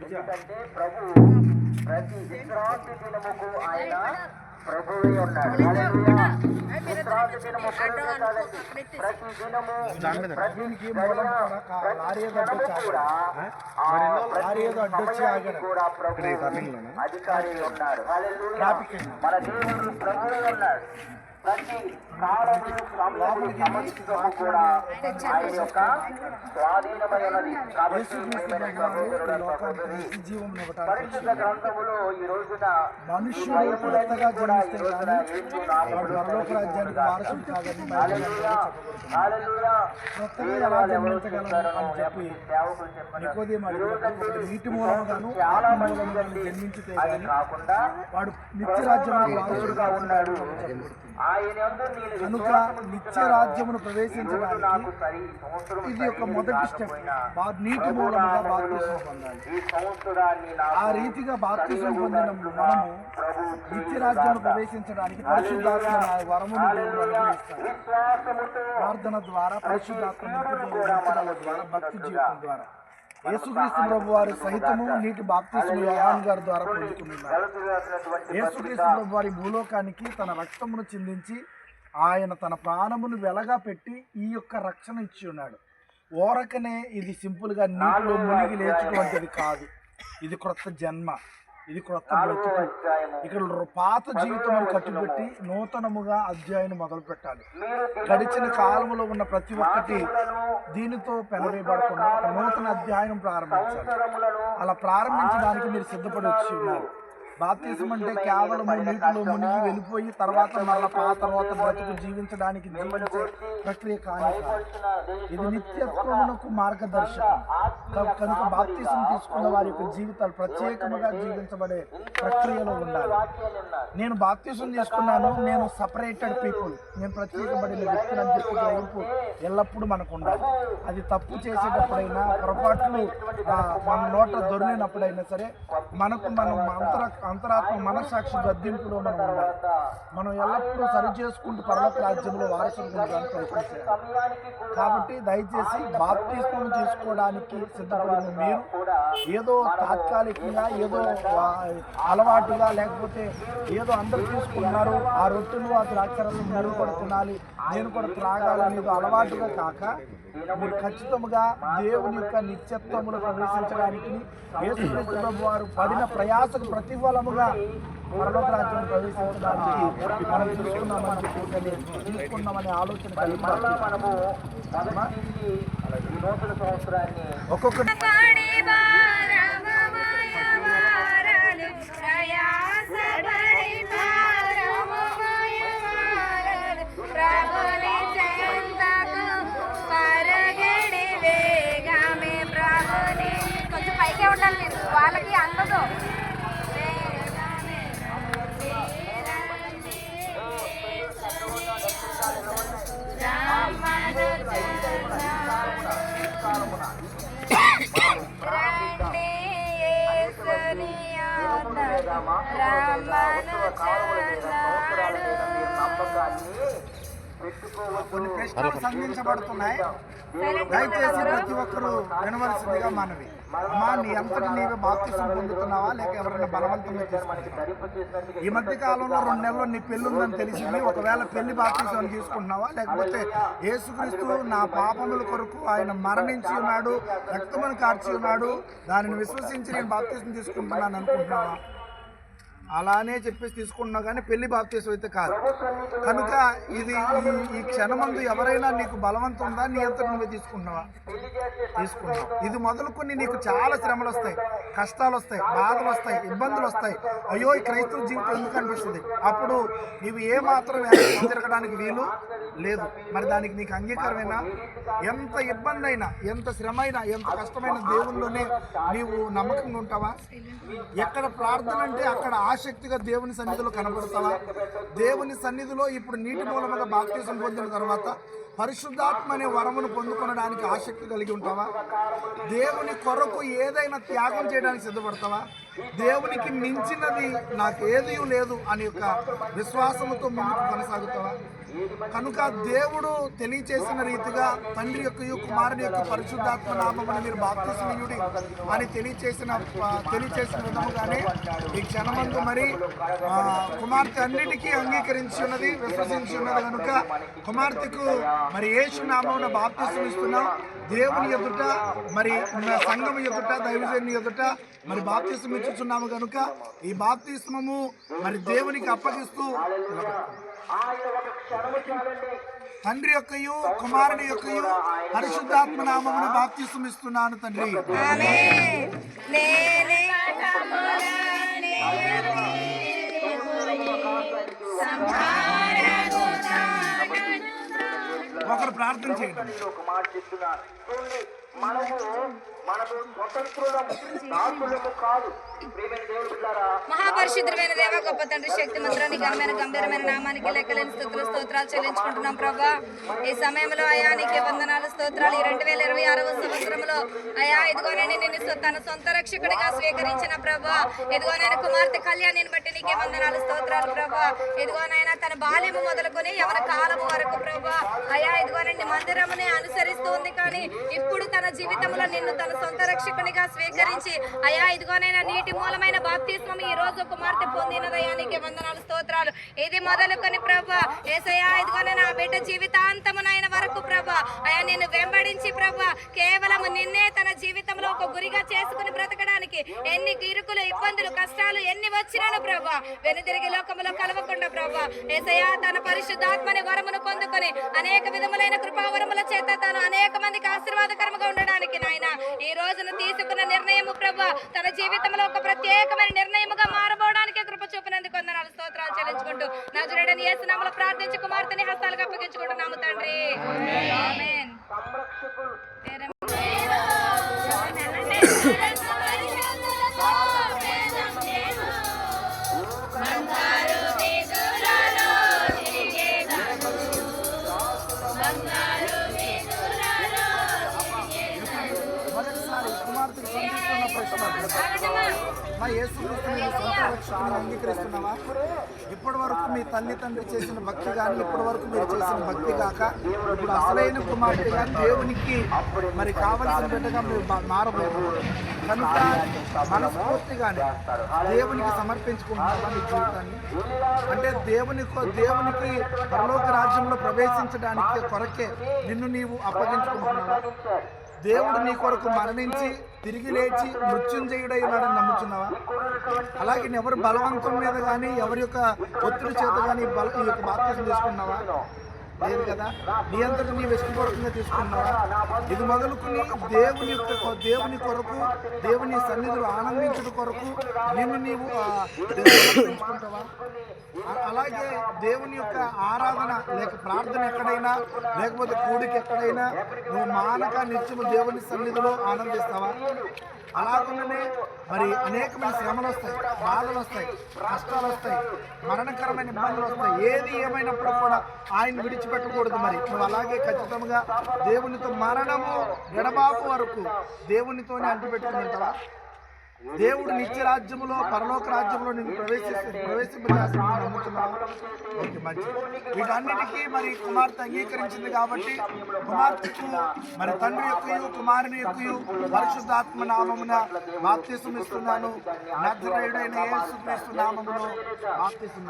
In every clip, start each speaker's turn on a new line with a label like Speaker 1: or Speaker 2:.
Speaker 1: ఎందుకంటే ప్రభు ప్రతి విశ్రాంతి దినముకు ఆయన ప్రభువే ఉన్నాడు. హల్లెలూయా. విశ్రాంతి దినము కాదండి, ప్రతి దినము ప్రతి కూడా అధికారి ఉన్నాడు. హల్లెలూయా. మన దేవుడు ప్రభువే ఉన్నాడు. ప్రతి కాలము సమయము సమస్తము కూడా ఆయన యొక్క స్వాధీనమై ఉన్నది. కాబట్టి పరిశుద్ధ గ్రంథములో ఈ రోజున మనుషులన్నీ కూడా ఈ రోజున యేసు నామములో చాలా మంది అది కాకుండా
Speaker 2: వాడు నిత్య రాజ్యముగా
Speaker 1: ఉన్నాడు.
Speaker 2: కనుక నిత్య రాజ్యమును ప్రవేశించడానికి ఇది ఒక మొదటి స్టెప్. నీటి మూలముగా బాప్తిసం పొందాలి. ఆ రీతిగా బాప్తిసం పొందిన మనము నిత్య రాజ్యమును ప్రవేశించడానికి పరిశుద్ధాత్మ వరమును దేవుడు అనుగ్రహిస్తాడు. ప్రార్థన ద్వారా, పరిశుద్ధాత్మ ద్వారా, భక్తి జీవితం ద్వారా యేసుక్రీస్తు ప్రభు వారి సహితము నీటి బాప్తిసం యోహాను గారి ద్వారా పొందుకున్నారు. యేసుక్రీస్తు ప్రభు వారి భూలోకానికి తన రక్తమును చిందించి ఆయన తన ప్రాణమును వెలగా పెట్టి ఈ యొక్క రక్షణ ఇచ్చి ఉన్నాడు. ఓరకనే ఇది సింపుల్గా నీటిలో మునిగి లేచినటువంటిది కాదు. ఇది క్రొత్త జన్మ, ఇది క్రొత్త బ్రతుకు. ఇక్కడ పాత జీవితమును కట్టుబెట్టి నూతనముగా అధ్యాయం మొదలు పెట్టాలి. గడిచిన కాలంలో ఉన్న ప్రతి ఒక్కటి దీనితో పెనవేయబడకుండా ఒక నూతన అధ్యాయం ప్రారంభించాలి. అలా ప్రారంభించడానికి మీరు సిద్ధపడి వచ్చి ఉన్నారు. బాప్తిసం అంటే కేవలం నీటిలో మునిగి వెళ్ళిపోయి తర్వాత మళ్ళీ తర్వాత బ్రతుకు జీవించడానికి జీవించే ప్రక్రియ కానీ ఇది నిత్యత్వమునకు మార్గదర్శకం. కనుక బాప్తిసం తీసుకున్న వారి యొక్క జీవితాలు ప్రత్యేకముగా జీవించబడే ప్రక్రియలో ఉండాలి. నేను బాప్తిసం తీసుకున్నాను, నేను సపరేటెడ్ పీపుల్, నేను ప్రత్యేకపడిన వ్యక్తులు అని చెప్పి గ్రహింపు ఎల్లప్పుడూ మనకు ఉండాలి. అది తప్పు చేసేటప్పుడైనా, పొరపాట్లు మన నోట దొరికినప్పుడైనా సరే మనకు మనం అంతరాత్మ మనస్సాక్షి గద్దింపులో మనం ఉండాలి. మనం ఎల్లప్పుడూ సరి చేసుకుంటూ పరలోక రాజ్యంలో వారసులు పొందడానికి ప్రయత్నించాలి. కాబట్టి దయచేసి బాప్తిస్మం చేసుకోవడానికి సిద్ధపడిన మీరు ఏదో తాత్కాలికంగా, ఏదో అలవాటుగా, లేకపోతే ఏదో అందరూ తీసుకున్నారు ఆ రొట్టెలు ఆ ద్రాక్షరసం మీరు కూడా తినాలి, నేను కూడా త్రాగాలనేది అలవాటుగా కాక మీరు ఖచ్చితంగా దేవుని యొక్క నిత్యత్వమును ప్రవేశించడానికి యేసుక్రీస్తు ప్రభు వారు పడిన ప్రయాసకు ప్రతిఫలముగా పరలోక రాజ్యం ప్రవేశించడానికి మనం తీసుకున్నామనే ఆలోచన కలిగి ఒక్కొక్క
Speaker 3: పైకే ఉండాలి మీరు, వాళ్ళకి అందదు.
Speaker 2: కొన్ని ప్రశ్నలు సంధించబడుతున్నాయి. దయచేసి ప్రతి ఒక్కరూ వినవలసిందిగా మనవి. అమ్మా, నీ అంతటి నీవే బాప్తిసం పొందుతున్నావా లేక ఎవరైనా బలవంతంగా తీసుకుంటున్నావా? ఈ మధ్య కాలంలో 2 నెలల్లో నీ పెళ్లి ఉందని తెలిసింది. ఒకవేళ పెళ్లి బాప్తిసం తీసుకుంటున్నావా, లేకపోతే యేసుక్రీస్తు నా పాపముల కొరకు ఆయన మరణించి ఉన్నాడు, రక్తమును కార్చి ఉన్నాడు, దానిని విశ్వసించి నేను బాప్తిసం తీసుకుంటున్నాను అనుకుంటున్నావా? అలానే చెప్పేసి తీసుకుంటున్నావు, కానీ పెళ్లి బాప్తిసం అయితే కాదు. కనుక ఇది ఈ క్షణమందు ఎవరైనా నీకు బలవంతం ఉందా, నీ అంతా నువ్వే తీసుకుంటున్నావా? తీసుకున్నావు. ఇది మొదలుకొని నీకు చాలా శ్రమలు వస్తాయి, కష్టాలు వస్తాయి, బాధలు వస్తాయి, ఇబ్బందులు వస్తాయి. అయ్యో, ఈ క్రైస్తవ జీవితం ఎందుకు అనిపిస్తుంది? అప్పుడు నీవు ఏమాత్రం తిరగడానికి వీలు లేదు. మరి దానికి నీకు అంగీకారమైనా? ఎంత ఇబ్బంది అయినా, ఎంత శ్రమ అయినా, ఎంత కష్టమైన దేవుల్లోనే నీవు నమ్మకంగా ఉంటావా? ఎక్కడ ప్రార్థన అంటే అక్కడ ఆసక్తిగా దేవుని సన్నిధిలో కనబడతావా? దేవుని సన్నిధిలో ఇప్పుడు నీటి మూలముగా బాప్తిసం పొందిన తర్వాత పరిశుద్ధాత్మ అనే వరమును పొందుకొనడానికి ఆసక్తి కలిగి ఉంటావా? దేవుని కొరకు ఏదైనా త్యాగం చేయడానికి సిద్ధపడతావా? దేవునికి మించినది నాకు ఏదీ లేదు అని యొక్క విశ్వాసముతో ముందుకు కొనసాగుతావా? కనుక దేవుడు తెలియచేసిన రీతిగా తండ్రి యొక్క కుమారుని యొక్క పరిశుద్ధాత్మ నామమును మీరు బాప్తిస్మయుడి అని తెలియచేసిన విధముగానే ఈ క్షణమందు మరి కుమార్తె అన్నిటికీ అంగీకరించి ఉన్నది, విశ్వసించి ఉన్నది. కనుక కుమార్తెకు మరి యేసు నామమున బాప్తిస్మం ఇస్తున్నాం. దేవుని ఎదుట మరి సంఘం ఎదుట దైవజనుని ఎదుట మరి బాప్తిస్మం ఇచ్చుచున్నాము. కనుక ఈ బాప్తిస్మము మరి దేవునికి అప్పగిస్తూ తండ్రి యొక్కయు కుమారుని యొక్కయు పరిశుద్ధాత్మ నామమున బాప్తిస్మం ఇస్తున్నాను తండ్రి. ఒకరు ప్రార్థన చేయండి.
Speaker 1: ఒక మాట చెప్తున్నాను, మనము స్వతంత్రులము, దాసులము కాదు.
Speaker 3: మహాపరిశుద్ధమైన దేవ, గొప్ప తండ్రి, శక్తి మంత్రాన్ని ఘనమైన గంభీరమైన నామానికి లెక్కలేని స్తోత్రాలు చెల్లించుకుంటున్నాం ప్రభా. ఈ సమయంలో అయా నీకే వందనాలు, స్తోత్రాలు. ఈ 2026వ సంవత్సరంలో అయా ఇదిగోనైనా నిన్ను తన సొంత రక్షకుడిగా స్వీకరించిన ప్రభా. ఇదిగోనైనా కుమార్తె కళ్యాణిని బట్టి నీకే వందనాలు, స్తోత్రాలు ప్రభా. ఇదిగోనైనా తన బాల్యము మొదలుకొని యవన కాలము వరకు ప్రభా అయా ఇదిగోనండి మందిరమునే అనుసరిస్తూ ఉంది. కానీ ఇప్పుడు తన జీవితంలో నిన్ను తన సొంత రక్షకునిగా స్వీకరించి అయా ఇదిగోనైనా నీటి మూలమైన బాప్తిస్మం ఈ రోజు కుమార్తె పొందినదయ్యా నీకే వందనాలు, స్తోత్రాలు. ఇది మొదలుకొని ప్రభా యేసయ్యా ఇదిగోనైనా ఆ బిడ్డ జీవితాంతమునైన వరకు ప్రభా అయా నిన్ను వెంబడించి ప్రభా కేవలం నిన్నే తన జీవితంలో ఒక గురిగా చేసుకుని బ్రతకడానికి ఎన్ని ఇరుకులు, ఇబ్బందులు, కష్టాలు ఎన్ని వచ్చినాను ప్రభా వెనుదిరిగి లోకములో కలవకుండా ప్రభా యేసయ్యా తన పరిశుద్ధాత్మని వరమును పొందుకొని అనేక విధములైన కృపావరముల చేత తాను అనేక మందికి ఆశీర్వాదకరముగా ఉండడానికి నాయన ఈ రోజును తీసుకున్న నిర్ణయము ప్రభా తన జీవితంలో ఒక ప్రత్యేకమైన నిర్ణయముగా మారబోవడానికి కృప చూపినందుకు వందనాలు, స్తోత్రాలు చెల్లించుకుంటూ నజరేయుడైన యేసు నామములో ప్రార్థించి కుమార్తెని హస్తాలకు అప్పగించుకుంటున్నాము తండ్రి. ఆమేన్.
Speaker 2: అంగీకరిస్తున్నావా? ఇప్పటి వరకు మీ తల్లి తండ్రి చేసిన భక్తి కానీ ఇప్పటి వరకు మీరు చేసిన భక్తి కాక ఇప్పుడు అసలైన కుమార్తె కానీ దేవునికి మరి కావలసిన బిడ్డగా మీరు మారబోతున్నారు. కనుక మనస్ఫూర్తిగానే దేవునికి సమర్పించుకుంటున్నావా నీ జీవితాన్ని? అంటే దేవునికి పరలోక రాజ్యంలో ప్రవేశించడానికి కొరకే నిన్ను నీవు అప్పగించుకుంటున్నావా? దేవుడు నీ కొరకు మరణించి తిరిగి లేచి మృత్యుంజయుడైనాడని నమ్ముతున్నావా? అలాగే ఎవరు బలవంతం మీద కానీ ఎవరి యొక్క ఒత్తిడి చేత కానీ ఈ యొక్క బాప్తిస్మం తీసుకున్నావా? లేదు కదా. నీ అంతటా నీ ఇష్టపూర్వకంగా తీసుకున్నావా? ఇది మొదలుకుని దేవుని కొరకు దేవుని సన్నిధిలో ఆనందించడం కొరకు నిన్ను నీవు సమర్పించుకుంటావా? అలాగే దేవుని యొక్క ఆరాధన లేక ప్రార్థన ఎక్కడైనా లేకపోతే కూడికి ఎక్కడైనా నువ్వు మానక నిత్యము దేవుని సన్నిధిలో ఆనందిస్తావా? అలాగనే మరి అనేకమైన శ్రమలు వస్తాయి, బాధలు వస్తాయి, కష్టాలు వస్తాయి, మరణకరమైన ఇబ్బందులు వస్తాయి. ఏది ఏమైనప్పుడు కూడా ఆయన విడిచిపెట్టకూడదు. మరి నువ్వు అలాగే ఖచ్చితంగా దేవునితో మరణము ఎడబాపు వరకు దేవునితోనే అంటిపెట్టుకుంటావా? దేవుడు నిత్య రాజ్యములో పరలోక రాజ్యంలో నిన్ను ప్రవేశింపజేస్తామని నమ్ముతున్నావు. ఓకే, మంచి. వీటన్నిటికీ మరి కుమార్తె అంగీకరించింది కాబట్టి కుమార్తెకు మరి తండ్రి యొక్కయు కుమారుని యొక్కయు పరిశుద్ధాత్మ నామమున బాప్తిస్మం ఇస్తున్నాను. నజరేయుడైన యేసుక్రీస్తు నామములో బాప్తిస్మం.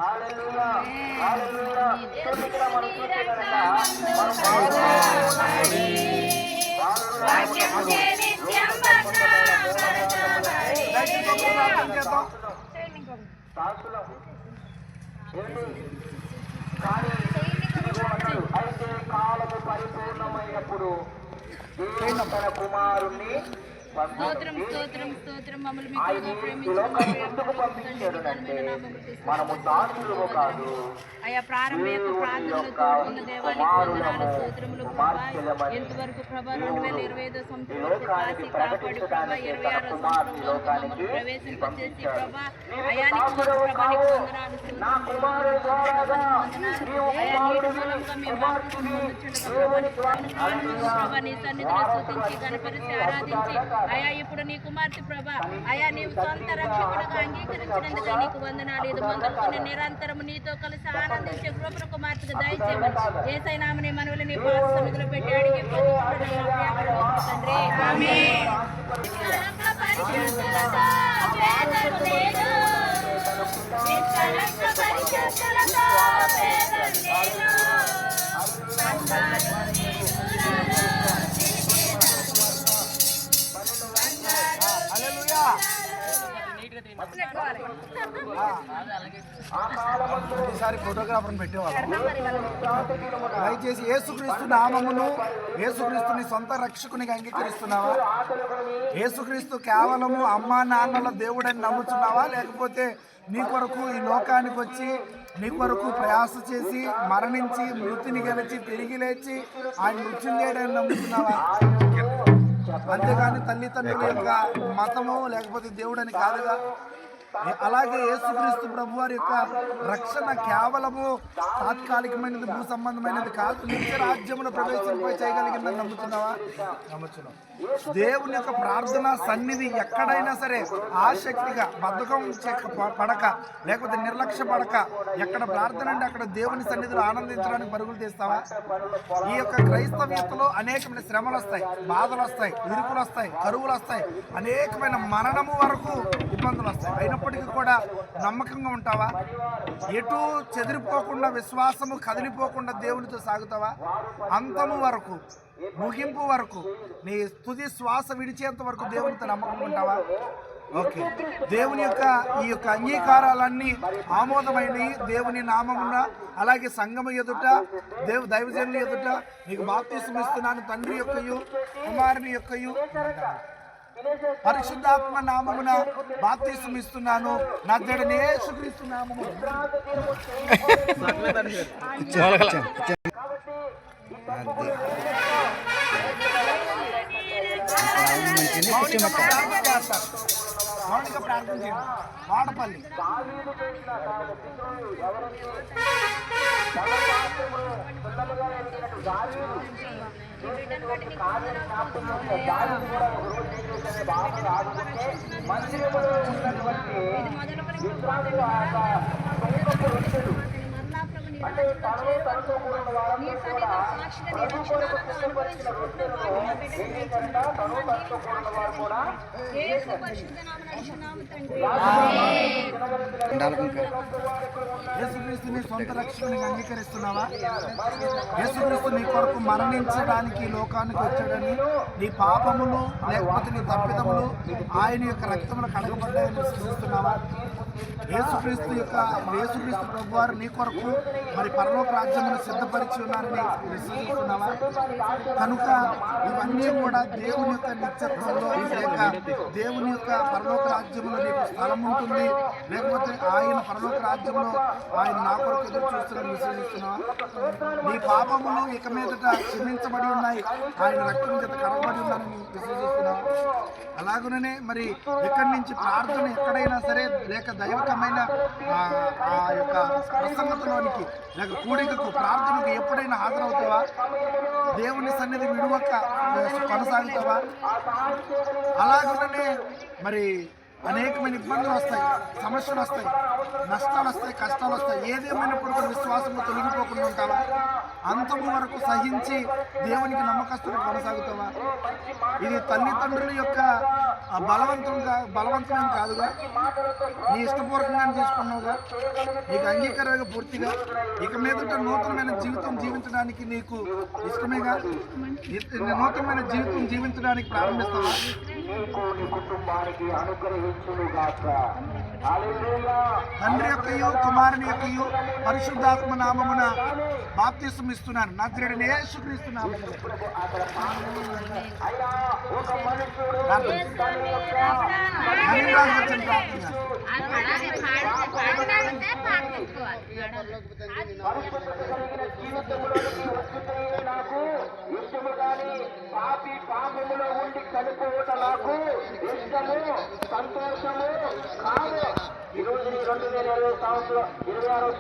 Speaker 1: అయితే కాలము పరిపూర్ణమైనప్పుడు దేవుడు తన కుమారుణ్ణి
Speaker 3: స్తోత్రం స్తోత్రం స్తోత్రం మమ్మల్ని
Speaker 1: ఆయన ఈ లోకం ఎందుకు పంపించాడంటే మనము దాసులము కాదు,
Speaker 3: అయ్యా ప్రారంభ యొక్క ప్రార్థనలతో ఉన్న దేవానికి వందనాలు స్తోత్రములు ప్రభా. ఎంతవరకు ప్రభా 2025 సంవత్సరం కాచి కాపాడి ప్రభా 26వ సంవత్సరంలో మమ్మల్ని ప్రవేశింపచేసి ప్రభా అయానికి ప్రభా నీకు వందనాలు
Speaker 1: నా కుమారుడు ద్వారాగా
Speaker 3: అయా నీటి మూలంగా మేము బాప్తిస్మం పొందుచుండగా ప్రభా నీ సన్నిధిని స్తుతించి గణపరిచి ఆరాధించి అయా ఇప్పుడు నీ కుమార్తె ప్రభా అయా నీవు సొంత రక్షకుడుగా అంగీకరించినందుకు నీకు వందనాలు. ఇది మొదలుకొని నిరంతరము నీతో కలిసి ఆనందించే కృపణ కుమార్తెకు దయచేయమని యేసయ్య నామమున మనవులు నీ పాద సన్నిధిలో పెట్టి అడిగి పొందుకుంటున్నాము తండ్రి. ఆమేన్.
Speaker 2: ప్రతిసారి ఫోటోగ్రాఫర్ని పెట్టేవాళ్ళు. దయచేసి యేసుక్రీస్తు నామమును యేసుక్రీస్తుని సొంత రక్షకునిగా అంగీకరిస్తున్నావా? యేసుక్రీస్తు కేవలము అమ్మా నాన్నల దేవుడని నమ్ముతున్నావా? లేకపోతే నీ కొరకు ఈ లోకానికి వచ్చి నీ కొరకు ప్రయాస చేసి మరణించి మృతిని గెలిచి తిరిగి లేచి ఆయన మృత్యుంజయుడని నమ్ముతున్నావా? అంతేగాని తల్లిదండ్రుల యొక్క మతము లేకపోతే దేవుడని కాదుగా. అలాగే యేసుక్రీస్తు ప్రభు వారి యొక్క రక్షణ కేవలము తాత్కాలికమైనది, భూ సంబంధమైనది కాదు, నిత్య రాజ్యమును ప్రవేశింప చేయగలిగిందని నమ్ముతున్నావా? నమ్ముతున్నాం. దేవుని యొక్క ప్రార్థన సన్నిధి ఎక్కడైనా సరే ఆసక్తిగా బద్ధకం పడక లేకపోతే నిర్లక్ష్య పడక ఎక్కడ ప్రార్థన అంటే అక్కడ దేవుని సన్నిధిలో ఆనందించడానికి పరుగులు తీస్తావా? ఈ యొక్క క్రైస్తవ్యతలో అనేకమైన శ్రమలు వస్తాయి, బాధలు వస్తాయి, ఇరుకులు వస్తాయి, కరువులు వస్తాయి, అనేకమైన మరణము వరకు ఇబ్బందులు వస్తాయి. అయినప్పటికీ కూడా నమ్మకంగా ఉంటావా? ఎటు చెదిరిపోకుండా విశ్వాసము కదిలిపోకుండా దేవునితో సాగుతావా? అంతము వరకు ముగింపు వరకు నీ తుది శ్వాస విడిచేంత వరకు దేవునితో నమ్మకం ఉంటావా? ఓకే. దేవుని యొక్క ఈ యొక్క అంగీకారాలన్నీ ఆమోదమైనవి దేవుని నామమున, అలాగే సంఘము ఎదుట దైవజనుల ఎదుట నీకు బాప్తిస్మం ఇస్తున్నాను తండ్రి యొక్కయు కుమారుని యొక్కయు పరిశుద్ధాత్మ నామమున బాప్తిస్మం ఇస్తున్నాను నజరేయుడైన యేసుక్రీస్తు నామమున. మౌనిక ప్రార్థన చేయండి. వాడపల్లి యేసుక్రీస్తుని సొంత రక్షకునిగా అంగీకరిస్తున్నావా? యేసుక్రీస్తు నీ కొరకు మరణించడానికి లోకానికి వచ్చాడని, నీ పాపములు లేకపోతే నీ తప్పిదములు ఆయన యొక్క రక్తములు కడగబడ్డాయని విశ్వసిస్తున్నావా? యేసుక్రీస్తు ప్రభు వారు నీ కొరకు మరి పరలోక రాజ్యమును సిద్ధపరిచి ఉన్నారని విశ్వసిస్తున్నావా? కనుక ఇవన్నీ కూడా దేవుని యొక్క నిత్యత్వంలో లేక దేవుని యొక్క పరలోక రాజ్యములో నీకు స్థలం ఉంటుంది, లేకపోతే ఆయన పరలోక రాజ్యంలో ఆయన నా కొరకు ఎదురు చూస్తున్నారని విశ్వసిస్తున్నావా? నీ పాపములు ఇక మీదట క్షమించబడి ఉన్నాయి, ఆయన రక్తం చేత కడగబడి ఉన్నారని విశ్వసిస్తున్నావా? అలాగనే మరి ఇక్కడి నుంచి ప్రార్థన ఎక్కడైనా సరే లేక దైవకమైన ఆ యొక్క ప్రసంగతలోనికి లేక కూడికకు ప్రార్థనకు ఎప్పుడైనా హాజరవుతావా? దేవుని సన్నిధి విడువక కొనసాగుతావా? అలాగనే మరి అనేకమైన ఇబ్బందులు వస్తాయి, సమస్యలు వస్తాయి, నష్టాలు వస్తాయి, కష్టాలు వస్తాయి. ఏదేమైనప్పుడు కూడా విశ్వాసంలో తొలగిపోకుండా ఉంటావా? అంతము వరకు సహించి దేవునికి నమ్మకస్తులు కొనసాగుతావా? ఇది తల్లిదండ్రుల యొక్క బలవంతమేం కాదుగా, నీ ఇష్టపూర్వకంగా చేసుకున్నావుగా, నీకు అంగీకారంగా పూర్తిగా ఇక మీదట నూతనమైన జీవితం జీవించడానికి నీకు ఇష్టమేగా, నూతనమైన జీవితం జీవించడానికి ప్రారంభిస్తావా?
Speaker 1: కుటుంబానికి అనుగ్రహించును గాక.
Speaker 2: తండ్రి యొక్కయు కుమారుని యొక్కయు పరిశుద్ధాత్మ నామమున బాప్తిసం ఇస్తున్నాను. నజరేయుడైన యేసుక్రీస్తు నామమున.
Speaker 1: నాకు ఇష్టము కానీ పాపి పాపములో ఉండి చనిపోవటం నాకు ఇష్టము సంతోషము కాదు. ఈరోజు 2026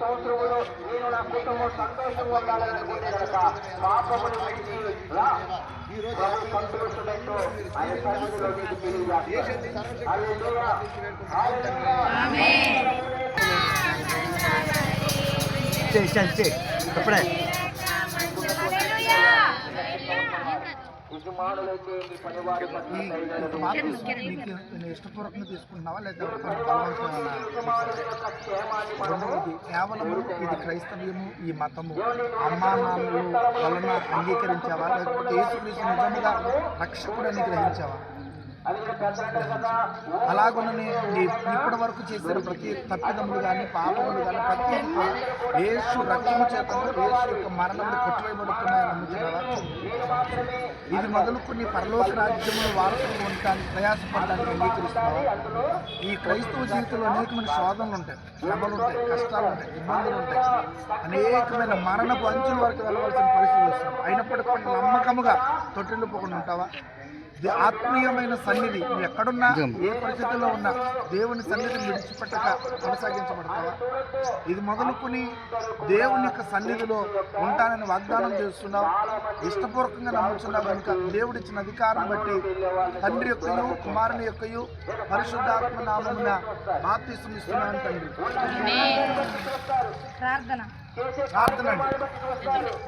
Speaker 1: సంవత్సరంలో నేను నా కుటుంబం సంతోషంగా ఉండాలని అనుకుంటే కనుక పాపములు విడిచి రా. ప్రభు సంతోషంతో ఆయన సన్నిధిలో నీకు తెలియజేస్తాను. హల్లెలూయా, హల్లెలూయా.
Speaker 2: ఇప్పుడే ఇష్టపూర్వకంగా తీసుకుంటున్నావా లేదా కేవలం ఇది క్రైస్తవ్యము, ఈ మతము, అమ్మా నాన్నలు వలన అంగీకరించావా లేకపోతే యేసుక్రీస్తు నిజంగా రక్షకుడని గ్రహించావా? అలాగనే ఇప్పటి వరకు చేసిన ప్రతి తప్పిదములు కానీ పాపములు కానీ ప్రతి యేసు రక్తము చేతను యేసు యొక్క మరణములు కొట్టువేయబడుతున్నాయని నమ్ముతున్నావా? ఇది మొదలుకొని పరలోక రాజ్యములు వారసులు ఉండటానికి ప్రయాసపడడానికి అంగీకరిస్తున్నావా? ఈ క్రైస్తవ జీవితంలో అనేకమైన శోధనలు ఉంటాయి, శ్రమలు ఉంటాయి, కష్టాలు ఉంటాయి, ఇబ్బందులు ఉంటాయి, అనేకమైన మరణపు అంచుల వరకు వెళ్ళవలసిన పరిస్థితులు వస్తాయి. అయినప్పటికీ నమ్మకముగా తొట్టిల్లిపోకుండా ఉంటావా? ఆత్మీయమైన సన్నిధి నువ్వు ఎక్కడున్నా ఏ పరిస్థితుల్లో ఉన్నా దేవుని సన్నిధిని విడిచిపెట్టక కొనసాగించబడతావా? ఇది మొదలుకొని దేవుని యొక్క సన్నిధిలో ఉంటానని వాగ్దానం చేస్తున్నావు, ఇష్టపూర్వకంగా నమ్ముతున్నావు కనుక దేవుడిచ్చిన అధికారం బట్టి తండ్రి యొక్కయు కుమారుని యొక్కయు పరిశుద్ధాత్మ నామమున బాప్తిసం ఇస్తున్నాను తండ్రి. ప్రార్థన అండి.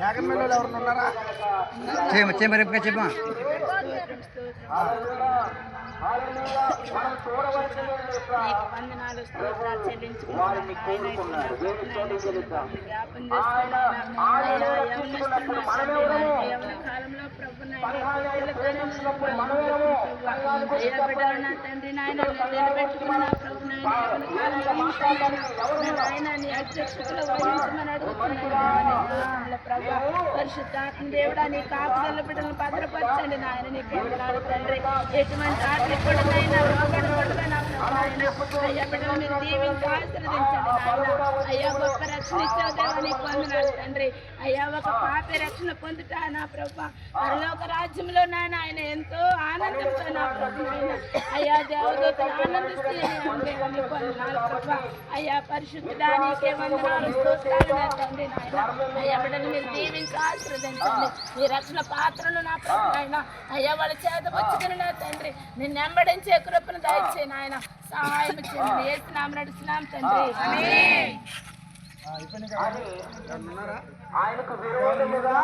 Speaker 2: యాగంలో ఎవరు ఉన్నారా? చెప్పా
Speaker 1: వారిని కోరుకున్నాడు.
Speaker 4: పరిశుద్ధాత్మ దేవుడా నీ కాపుదల బిడ్డలను భద్రపరచండి నాయన. నీకు వందనాలు తండ్రి. ఎటువంటి ఆటలు కూడా నాయన రోగడకూడదు నా ప్రభు. అయ్యా బిడ్డలు మీరు దీవించి ఆశీర్వదించండి నాయన. అయ్యా గొప్ప రక్షణ ఇచ్చావు దేవా, నీకు వందనాలు తండ్రి. అయ్యా ఒక పాపి రక్షణ పొందుతా నా ప్రభు. పరలోక రాజ్యంలో నాయన ఆయన ఎంతో ఆనందంతో నా ప్రభు నాయన. అయ్యా దేవదూతలు ఆనందిస్తే నీకు వందనాలు ప్రభు. అయ్యా పరిశుద్ధుడా నీకే వందనాలు స్తోత్రాలు నా తండ్రి నాయన. అయ్యా బిడ్డలు మీరు దీవించి ఆశీర్వదించండి. మీ రక్షణ పాత్రను నా ప్రభు నాయన. అయ్యా వాళ్ళ చేత వచ్చుకుని నా తండ్రి నిన్ను వెంబడించే కృపను దయచే నాయన. సహాయం చేయండి. ఏసునామమున నడుచున్నాం తండ్రి.
Speaker 1: ఆయనకు విరోధముగా